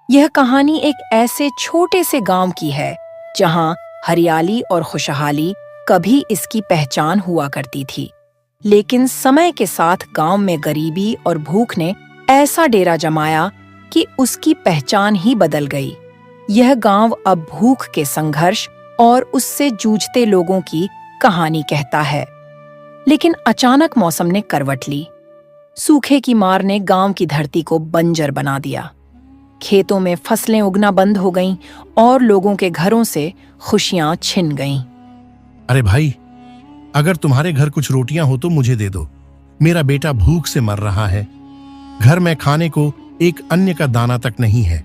यह कहानी एक ऐसे छोटे से गांव की है जहां हरियाली और खुशहाली कभी इसकी पहचान हुआ करती थी। लेकिन समय के साथ गांव में गरीबी और भूख ने ऐसा डेरा जमाया कि उसकी पहचान ही बदल गई। यह गांव अब भूख के संघर्ष और उससे जूझते लोगों की कहानी कहता है। लेकिन अचानक मौसम ने करवट ली। सूखे की मार ने गांव की धरती को बंजर बना दिया। खेतों में फसलें उगना बंद हो गईं और लोगों के घरों से खुशियां छिन गईं। अरे भाई, अगर तुम्हारे घर कुछ रोटियां हो तो मुझे दे दो। मेरा बेटा भूख से मर रहा है। घर में खाने को एक अन्य का दाना तक नहीं है।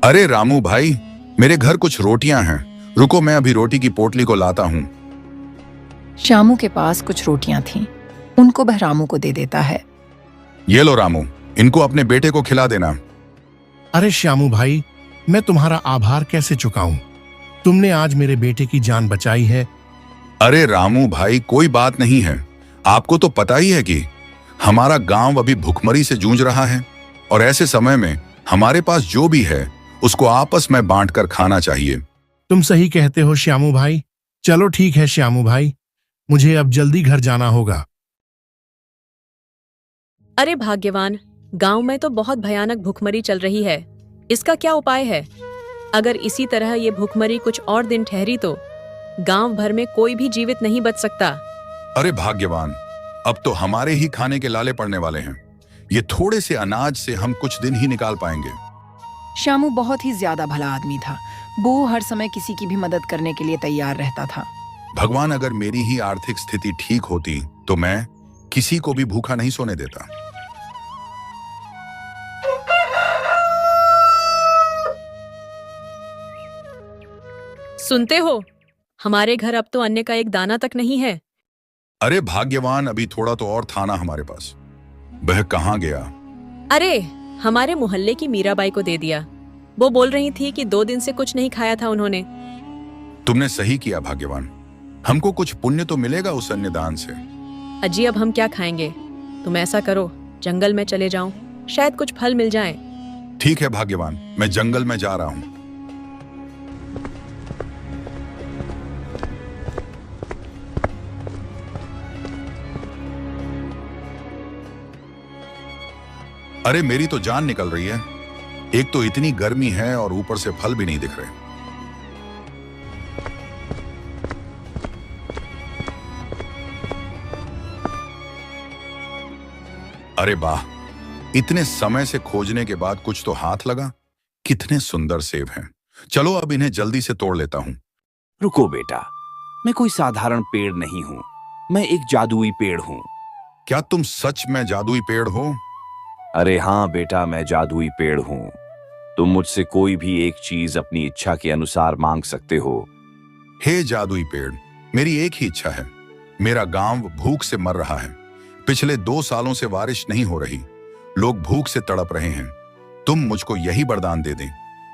अरे रामू भाई, मेरे घर कुछ रोटियां हैं। रुको, मैं अभी रोटी की पोटली को लाता हूँ। श्यामू के पास कुछ रोटियां थीं। उनको वह रामू को दे देता है। ये लो रामू, इनको अपने बेटे को खिला देना। अरे श्यामू भाई, मैं तुम्हारा आभार कैसे चुकाऊं? तुमने आज मेरे बेटे की जान बचाई है। अरे रामू भाई, कोई बात नहीं है। आपको तो पता ही है कि हमारा गांव अभी भुखमरी से जूझ रहा है और ऐसे समय में हमारे पास जो भी है उसको आपस में बांटकर खाना चाहिए। तुम सही कहते हो श्यामू भाई। चलो ठीक है श्यामू भाई, मुझे अब जल्दी घर जाना होगा। अरे भाग्यवान, गांव में तो बहुत भयानक भूखमरी चल रही है। इसका क्या उपाय है? अगर इसी तरह ये भूखमरी कुछ और दिन ठहरी तो गांव भर में कोई भी जीवित नहीं बच सकता। अरे भाग्यवान, अब तो हमारे ही खाने के लाले पड़ने वाले हैं। ये थोड़े से अनाज से हम कुछ दिन ही निकाल पाएंगे। श्यामू बहुत ही ज्यादा भला आदमी था। वो हर समय किसी की भी मदद करने के लिए तैयार रहता था। भगवान, अगर मेरी ही आर्थिक स्थिति ठीक होती तो मैं किसी को भी भूखा नहीं सोने देता। सुनते हो? हमारे घर अब तो अन्न का एक दाना तक नहीं है। अरे भाग्यवान, अभी थोड़ा तो और था ना हमारे पास। वह कहाँ गया? अरे, हमारे मोहल्ले की मीराबाई को दे दिया। वो बोल रही थी कि 2 दिन से कुछ नहीं खाया था उन्होंने। तुमने सही किया भाग्यवान। हमको कुछ पुण्य तो मिलेगा उस अन्नदान से। अजी, अब हम क्या खाएंगे? तुम ऐसा करो, जंगल में चले जाओ, शायद कुछ फल मिल जाए। ठीक है भाग्यवान, मैं जंगल में जा रहा हूँ। अरे मेरी तो जान निकल रही है। एक तो इतनी गर्मी है और ऊपर से फल भी नहीं दिख रहे। अरे वाह, इतने समय से खोजने के बाद कुछ तो हाथ लगा। कितने सुंदर सेब हैं। चलो अब इन्हें जल्दी से तोड़ लेता हूं। रुको बेटा, मैं कोई साधारण पेड़ नहीं हूं। मैं एक जादुई पेड़ हूं। क्या तुम सच में जादुई पेड़ हो? अरे हाँ बेटा, मैं जादुई पेड़ हूं। तुम मुझसे कोई भी एक चीज अपनी इच्छा के अनुसार मांग सकते हो। हे जादुई पेड़, मेरी एक ही इच्छा है। मेरा गांव भूख से मर रहा है। पिछले 2 सालों से बारिश नहीं हो रही। लोग भूख से तड़प रहे हैं। तुम मुझको यही वरदान दे दें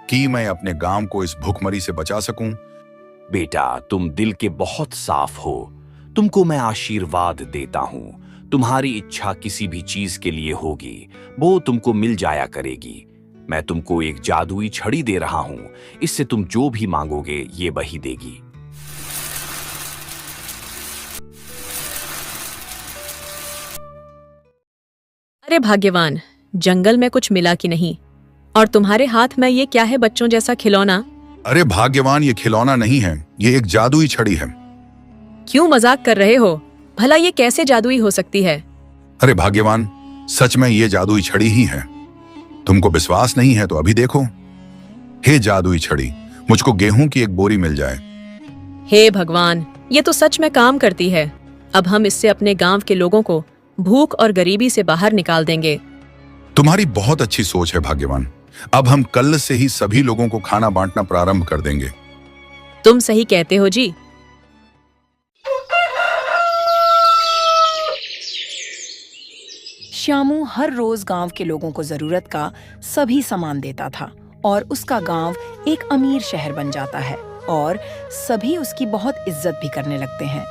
कि मैं अपने गांव को इस भूखमरी से बचा सकूं। बेटा, तुम दिल के बहुत साफ हो। तुमको मैं आशीर्वाद देता हूं। तुम्हारी इच्छा किसी भी चीज के लिए होगी, वो तुमको मिल जाया करेगी। मैं तुमको एक जादुई छड़ी दे रहा हूं। इससे तुम जो भी मांगोगे ये वही देगी। अरे भाग्यवान, जंगल में कुछ मिला कि नहीं? और तुम्हारे हाथ में ये क्या है, बच्चों जैसा खिलौना? अरे भाग्यवान, ये खिलौना नहीं है, ये एक जादुई छड़ी है। क्यों मजाक कर रहे हो? भला ये कैसे जादुई हो सकती है? अरे भाग्यवान, सच में ये जादुई छड़ी ही है। तुमको विश्वास नहीं है तो अभी देखो। हे जादुई छड़ी, मुझको गेहूं की एक बोरी मिल जाए। हे भगवान, ये तो सच में काम करती है। अब हम इससे अपने गांव के लोगों को भूख और गरीबी से बाहर निकाल देंगे। तुम्हारी बहुत अच्छी सोच है भाग्यवान। अब हम कल से ही सभी लोगों को खाना बांटना प्रारंभ कर देंगे। तुम सही कहते हो जी। श्यामू हर रोज गांव के लोगों को जरूरत का सभी सामान देता था और उसका गांव एक अमीर शहर बन जाता है और सभी उसकी बहुत इज्जत भी करने लगते हैं।